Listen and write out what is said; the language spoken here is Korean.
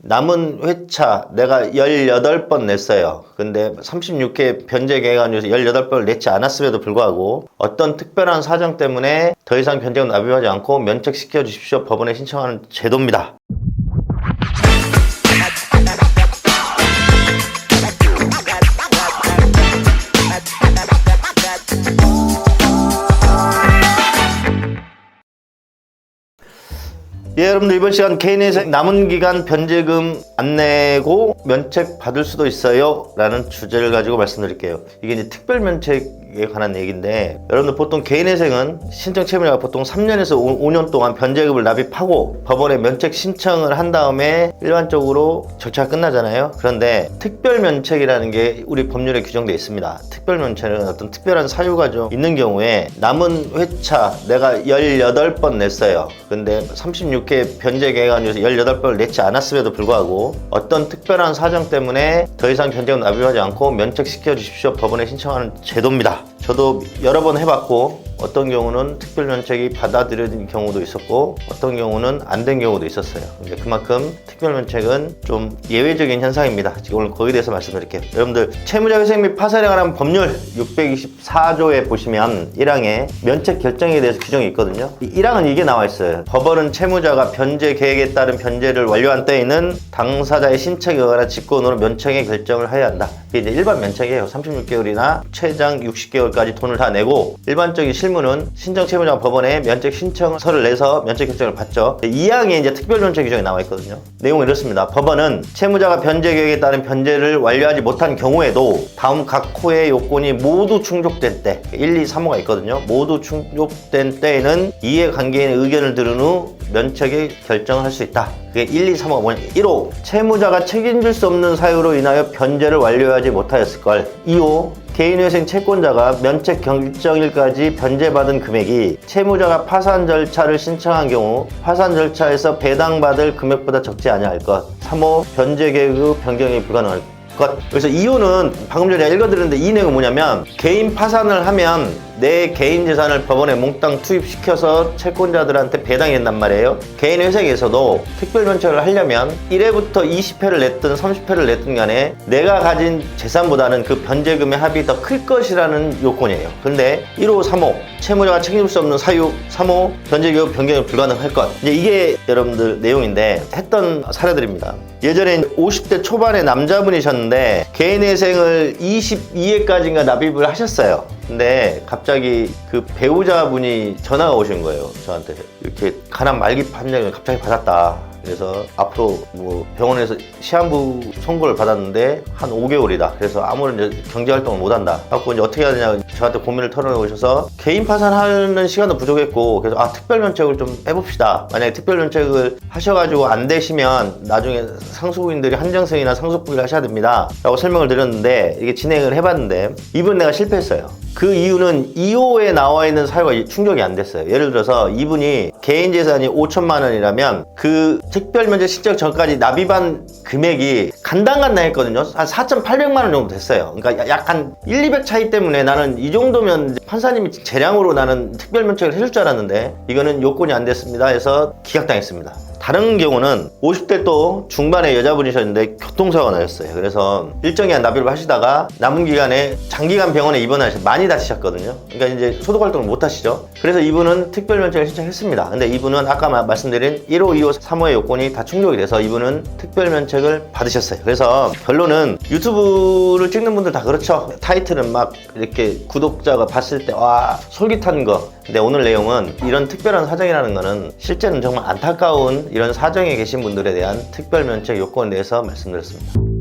남은 회차 내가 18번 냈어요. 근데 36회 변제 계획안에서 18번을 냈지 않았음에도 불구하고 어떤 특별한 사정 때문에 더 이상 변제금 납입하지 않고 면책시켜 주십시오. 법원에 신청하는 제도입니다. 예, 여러분들 이번 시간 개인회생 남은 기간 변제금 안 내고 면책 받을 수도 있어요 라는 주제를 가지고 말씀드릴게요. 이게 이제 특별 면책에 관한 얘기인데, 여러분들 보통 개인회생은 신청 채무자가 보통 3년에서 5년 동안 변제금을 납입하고 법원에 면책 신청을 한 다음에 일반적으로 절차가 끝나잖아요. 그런데 특별 면책이라는 게 우리 법률에 규정되어 있습니다. 특별 면책은 어떤 특별한 사유가 좀 있는 경우에 남은 회차 내가 18번 냈어요. 근데 36회 변제 계획안에서 18번을 냈지 않았음에도 불구하고 어떤 특별한 사정 때문에 더 이상 변제금 납입하지 않고 면책시켜 주십시오. 법원에 신청하는 제도입니다. 저도 여러 번 해봤고, 어떤 경우는 특별 면책이 받아들여진 경우도 있었고 어떤 경우는 안 된 경우도 있었어요. 근데 그만큼 특별 면책은 좀 예외적인 현상입니다. 지금 오늘 거기에 대해서 말씀드릴게요. 여러분들 채무자 회생 및 파산에 관한 법률 624조에 보시면 1항에 면책 결정에 대해서 규정이 있거든요. 이 1항은 이게 나와 있어요. 법원은 채무자가 변제 계획에 따른 변제를 완료한 때에는 당사자의 신청에 관한 직권으로 면책의 결정을 해야 한다. 이게 이제 일반 면책이에요. 36개월이나 최장 60개월까지 돈을 다 내고, 일반적인 실무는 신청 채무자가 법원에 면책 신청서를 내서 면책 결정을 받죠. 2항에 이제 특별 면책 규정이 나와 있거든요. 내용은 이렇습니다. 법원은 채무자가 변제 계획에 따른 변제를 완료하지 못한 경우에도 다음 각 호의 요건이 모두 충족된 때, 1, 2, 3호가 있거든요. 모두 충족된 때에는 이해관계인의 의견을 들은 후 면책의 결정을 할 수 있다. 그게 1, 2, 3호가 뭐냐. 1호, 채무자가 책임질 수 없는 사유로 인하여 변제를 완료하지 못하였을 걸. 2호, 개인회생 채권자가 면책 결정일까지 변제받은 금액이 채무자가 파산 절차를 신청한 경우 파산 절차에서 배당받을 금액보다 적지 아니할 것. 3호, 변제 계획 후 변경이 불가능할 것. 그래서 2호는 방금 전에 읽어드렸는데, 이 내용은 뭐냐면, 개인 파산을 하면 내 개인 재산을 법원에 몽땅 투입시켜서 채권자들한테 배당이 된단 말이에요. 개인 회생에서도 특별 면책을 하려면 1회부터 20회를 냈든 30회를 냈든 간에 내가 가진 재산보다는 그 변제금의 합이 더 클 것이라는 요건이에요. 근데 1호, 3호, 채무자가 책임질 수 없는 사유, 3호, 변제계획 변경이 불가능할 것. 이제 이게 여러분들 내용인데, 했던 사례들입니다. 예전에 50대 초반의 남자분이셨는데 개인회생을 22회까지인가 납입을 하셨어요. 근데 갑자기 그 배우자분이 전화가 오신 거예요. 저한테 이렇게 간암 말기 판정을 갑자기 받았다. 그래서 앞으로 뭐 병원에서 시한부 선고를 받았는데 한 5개월이다. 그래서 아무런 이제 경제활동을 못한다. 그래서 이제 어떻게 해야 되냐 저한테 고민을 털어내 오셔서, 개인 파산하는 시간도 부족했고, 그래서 특별면책을 좀 해봅시다. 만약에 특별면책을 하셔가지고 안 되시면 나중에 상속인들이 한정승이나 상속부기를 하셔야 됩니다 라고 설명을 드렸는데, 이게 진행을 해봤는데 이분 내가 실패했어요. 그 이유는 2호에 나와 있는 사유가 충족이 안 됐어요. 예를 들어서 이분이 개인 재산이 5천만 원이라면 그 특별면책 신청 전까지 납입한 금액이 간당간당했거든요. 한 4,800만 원 정도 됐어요. 그러니까 약 한 1, 200 차이 때문에 나는 이 정도면 판사님이 재량으로 나는 특별면책을 해줄 줄 알았는데, 이거는 요건이 안 됐습니다 해서 기각당했습니다. 다른 경우는 50대 또 중반의 여자분이셨는데 교통사고가 나셨어요. 그래서 일정 기간 납입을 하시다가 남은 기간에 장기간 병원에 입원하셔서 많이 다치셨거든요. 그러니까 이제 소득활동을 못 하시죠. 그래서 이분은 특별면책을 신청했습니다. 근데 이분은 아까 말씀드린 1호, 2호, 3호의 요건이 다 충족이 돼서 이분은 특별면책을 받으셨어요. 그래서 결론은, 유튜브를 찍는 분들 다 그렇죠. 타이틀은 막 이렇게 구독자가 봤을 때 와 솔깃한 거. 근데 오늘 내용은 이런 특별한 사정이라는 거는 실제는 정말 안타까운 이런 사정에 계신 분들에 대한 특별면책 요건에 대해서 말씀드렸습니다.